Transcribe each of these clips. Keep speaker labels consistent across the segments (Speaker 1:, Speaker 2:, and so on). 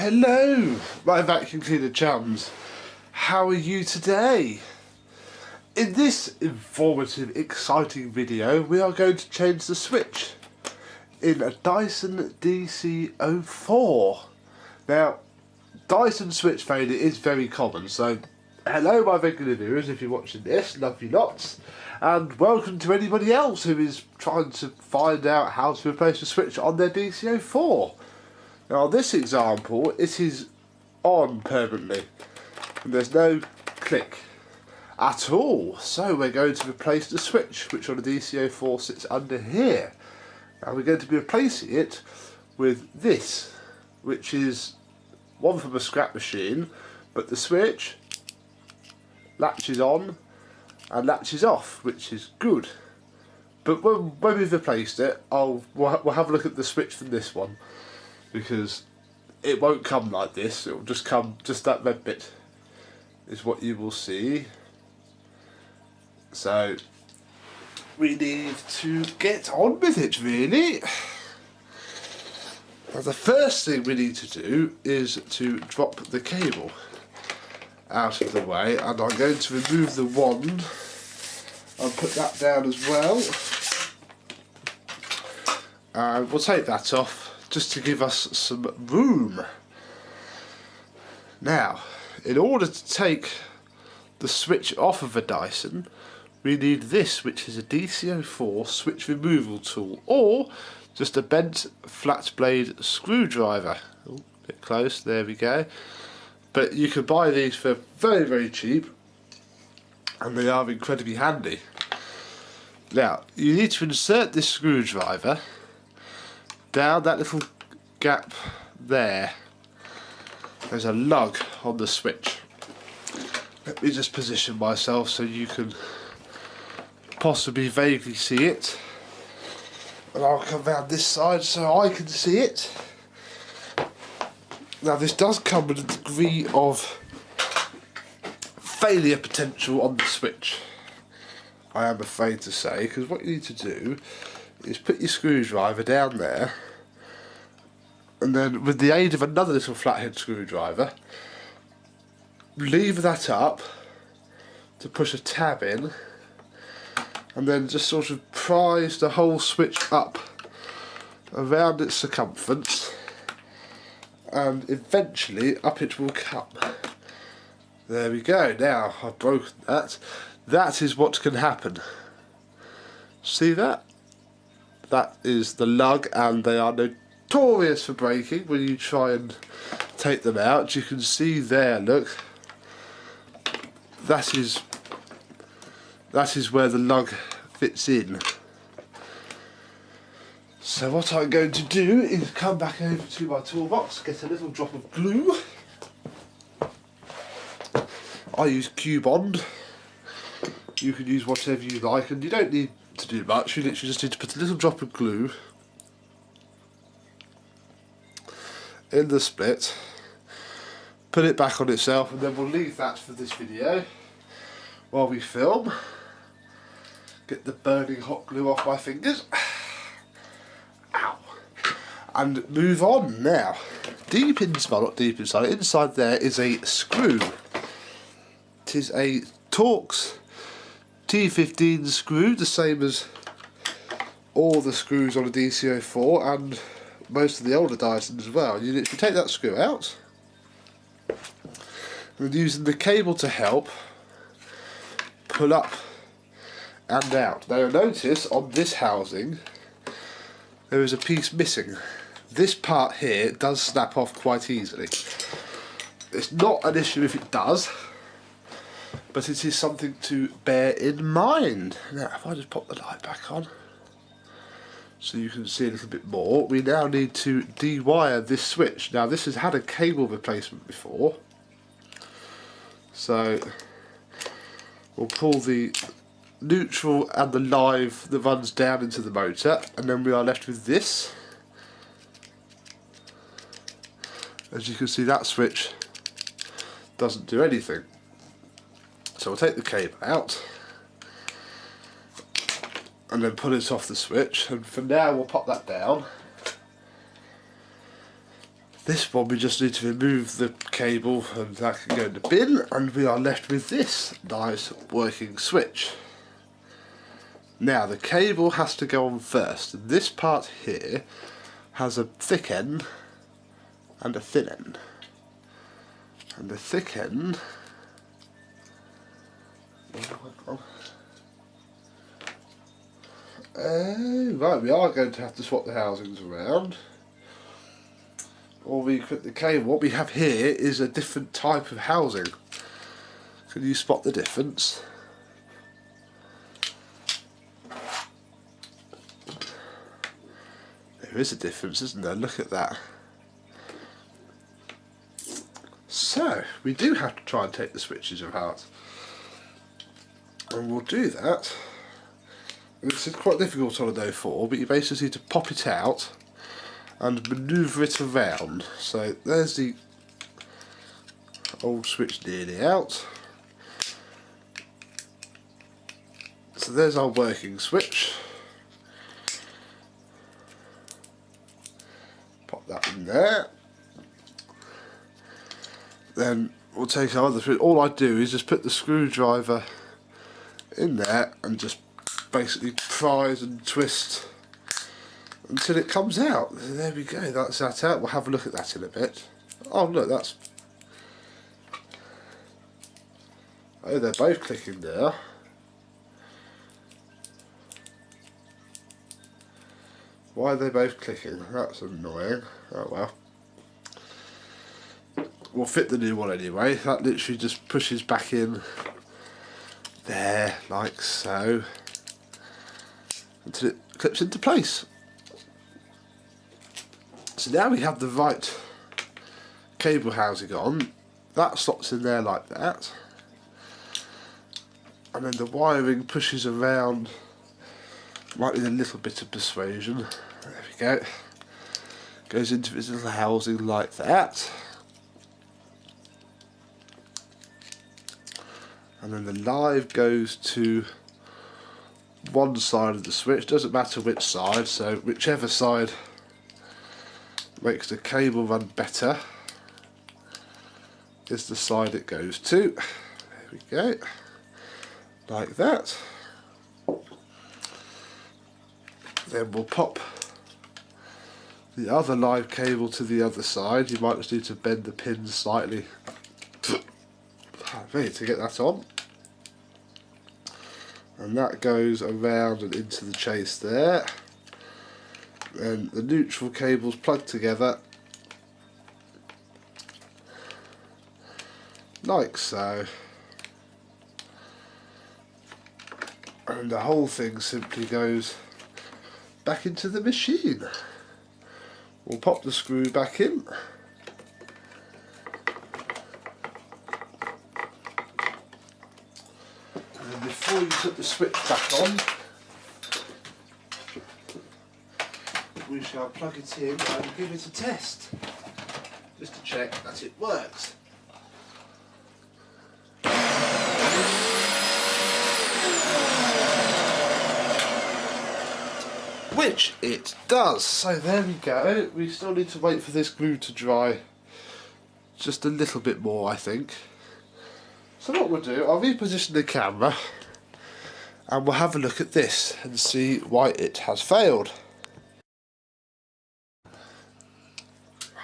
Speaker 1: Hello, my vacuum cleaner chums. How are you today? In this informative, exciting video, we are going to change the switch in a Dyson DC04. Now, Dyson switch failure is very common, so hello my regular viewers if you're watching this, love you lots, and welcome to anybody else who is trying to find out how to replace a switch on their DC04. Now this example, it is on permanently and there's no click at all, so we're going to replace the switch which on the DC04 sits under here. Now we're going to be replacing it with this, which is one from a scrap machine, but the switch latches on and latches off, which is good. But when we've replaced it, we'll have a look at the switch from this one, because it won't come like this. It will just come, just that red bit is what you will see. So we need to get on with it, really. Now the first thing we need to do is to drop the cable out of the way, and I'm going to remove the wand and put that down as well, and we'll take that off just to give us some room. Now, in order to take the switch off of a Dyson, we need this, which is a DC04 switch removal tool, or just a bent flat blade screwdriver. Oh, a bit close, there we go. But you can buy these for very, very cheap, and they are incredibly handy. Now, you need to insert this screwdriver down that little gap there. There's a lug on the switch. Let me just position myself so you can possibly vaguely see it. And I'll come round this side so I can see it. Now this does come with a degree of failure potential on the switch, I am afraid to say, because what you need to do is put your screwdriver down there, and then with the aid of another little flathead screwdriver, lever that up to push a tab in, and then just sort of prise the whole switch up around its circumference, and eventually up it will come. There we go. Now I've broken that. That is what can happen. See that? That is the lug, and they are notorious for breaking when you try and take them out. You can see there, look. That is where the lug fits in. So what I'm going to do is come back over to my toolbox, get a little drop of glue. I use Q-Bond. You can use whatever you like, and you don't need to do much. You literally just need to put a little drop of glue in the split, put it back on itself, and then we'll leave that for this video while we film. Get the burning hot glue off my fingers. Ow. And move on now. Deep inside, well, not deep inside, inside there is a screw. It is a Torx T15 screw, the same as all the screws on a DC04 and most of the older Dysons as well. You literally take that screw out, and using the cable to help, pull up and out. Now you'll notice on this housing there is a piece missing. This part here does snap off quite easily. It's not an issue if it does, but it is something to bear in mind. Now if I just pop the light back on so you can see a little bit more, we now need to de-wire this switch. Now this has had a cable replacement before, so we'll pull the neutral and the live that runs down into the motor, and then we are left with this. As you can see, that switch doesn't do anything. So we'll take the cable out and then pull it off the switch, and for now we'll pop that down. This one we just need to remove the cable and that can go in the bin, and we are left with this nice working switch. Now the cable has to go on first. This part here has a thick end and a thin end. And the thick end right, we are going to have to swap the housings around. Or we put the cable. What we have here is a different type of housing. Can you spot the difference? There is a difference, isn't there? Look at that. So, we do have to try and take the switches apart. And we'll do that. This is quite difficult on an 04, but you basically need to pop it out and manoeuvre it around. So there's the old switch nearly out. So there's our working switch. Pop that in there. Then we'll take our other switch. All I do is just put the screwdriver in there and just basically prise and twist until it comes out. There we go, that's that out. We'll have a look at that in a bit. Oh look, that's... Oh, they're both clicking there. Why are they both clicking? That's annoying. Oh well. We'll fit the new one anyway. That literally just pushes back in there, like so, until it clips into place. So now we have the right cable housing on. That slots in there like that. And then the wiring pushes around. Might need a little bit of persuasion. There we go. Goes into its little housing like that. And then the live goes to one side of the switch. Doesn't matter which side, so whichever side makes the cable run better is the side it goes to. There we go, like that. Then we'll pop the other live cable to the other side. You might just need to bend the pins slightly to get that on. And that goes around and into the chase there. Then the neutral cables plugged together like so, and the whole thing simply goes back into the machine. We'll pop the screw back in. And before you put the switch back on, we shall plug it in and give it a test, just to check that it works. Which it does. So there we go. We still need to wait for this glue to dry just a little bit more, I think. So what we'll do, I'll reposition the camera and we'll have a look at this and see why it has failed.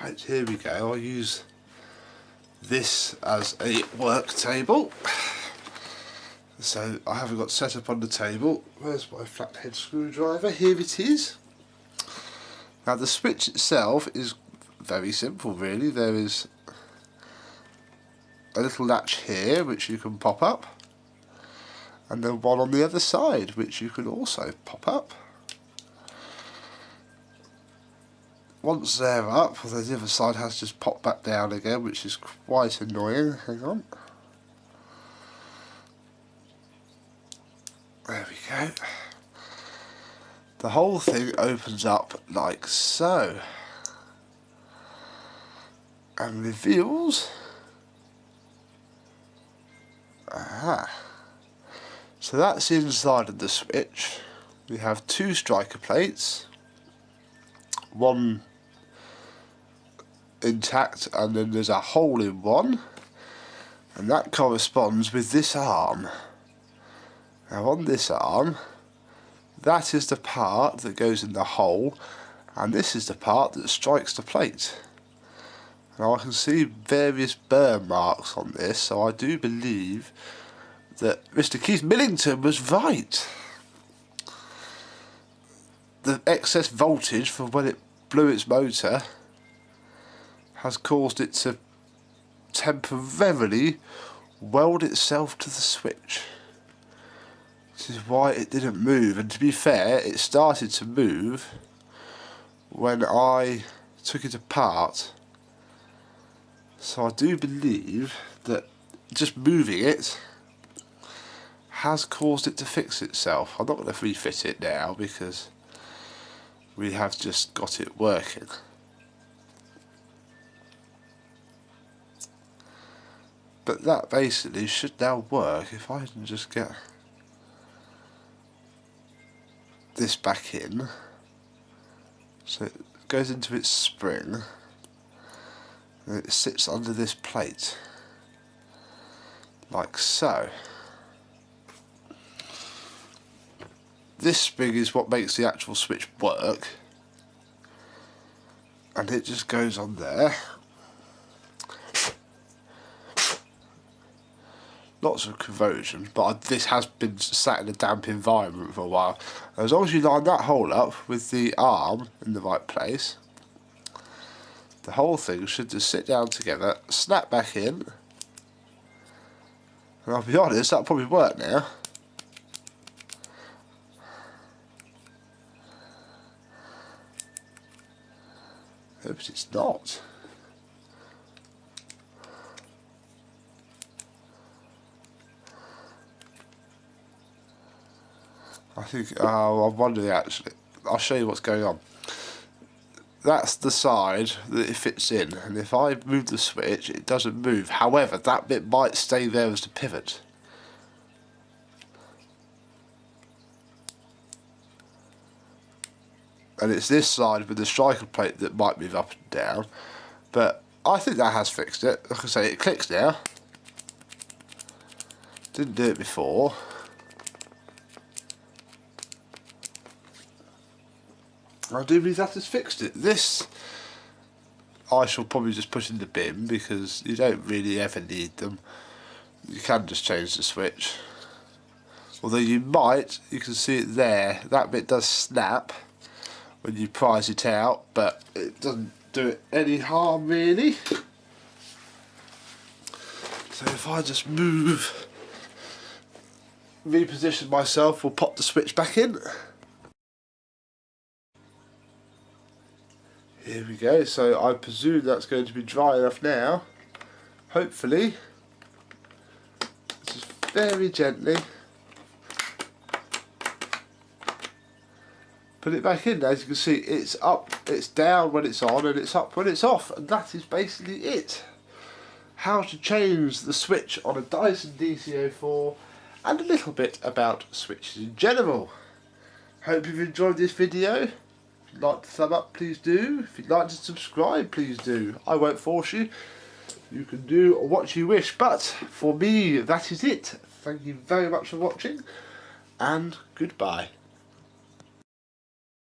Speaker 1: Right, here we go. I'll use this as a work table. So I haven't got set up on the table. Where's my flathead screwdriver? Here it is. Now the switch itself is very simple really. There is a little latch here which you can pop up, and then one on the other side which you can also pop up. Once they're up, the other side has just popped back down again, which is quite annoying. Hang on. There we go. The whole thing opens up like so and reveals, so that's inside of the switch. We have two striker plates, one intact, and then there's a hole in one, and that corresponds with this arm. Now on this arm, that is the part that goes in the hole, and this is the part that strikes the plate. Now I can see various burn marks on this, so I do believe that Mr. Keith Millington was right. The excess voltage from when it blew its motor has caused it to temporarily weld itself to the switch. This is why it didn't move, and to be fair, it started to move when I took it apart. So I do believe that just moving it has caused it to fix itself. I'm not going to refit it now because we have just got it working. But that basically should now work if I can just get this back in. So it goes into its spring and it sits under this plate like so. This spring is what makes the actual switch work, and it just goes on there. Lots of corrosion, but this has been sat in a damp environment for a while. As long as you line that hole up with the arm in the right place, the whole thing should just sit down together, snap back in, and I'll be honest, that'll probably work now. But it's not. I think, I'm wondering actually, I'll show you what's going on. That's the side that it fits in, and if I move the switch it doesn't move. However, that bit might stay there as the pivot. And it's this side with the striker plate that might move up and down, but I think that has fixed it. Like I say, it clicks now. Didn't do it before. I do believe that has fixed it. This I shall probably just put in the bin because you don't really ever need them. You can just change the switch. Although you might, you can see it there, that bit does snap when you prise it out, but it doesn't do it any harm really. So if I just move, reposition myself, we'll pop the switch back in. Here we go, so I presume that's going to be dry enough now. Hopefully. Just very gently put it back in. As you can see, it's up, it's down when it's on, and it's up when it's off, and that is basically it. How to change the switch on a Dyson DC04, and a little bit about switches in general. Hope you've enjoyed this video. If you'd like to thumb up, please do. If you'd like to subscribe, please do. I won't force you. You can do what you wish, but for me, that is it. Thank you very much for watching, and goodbye.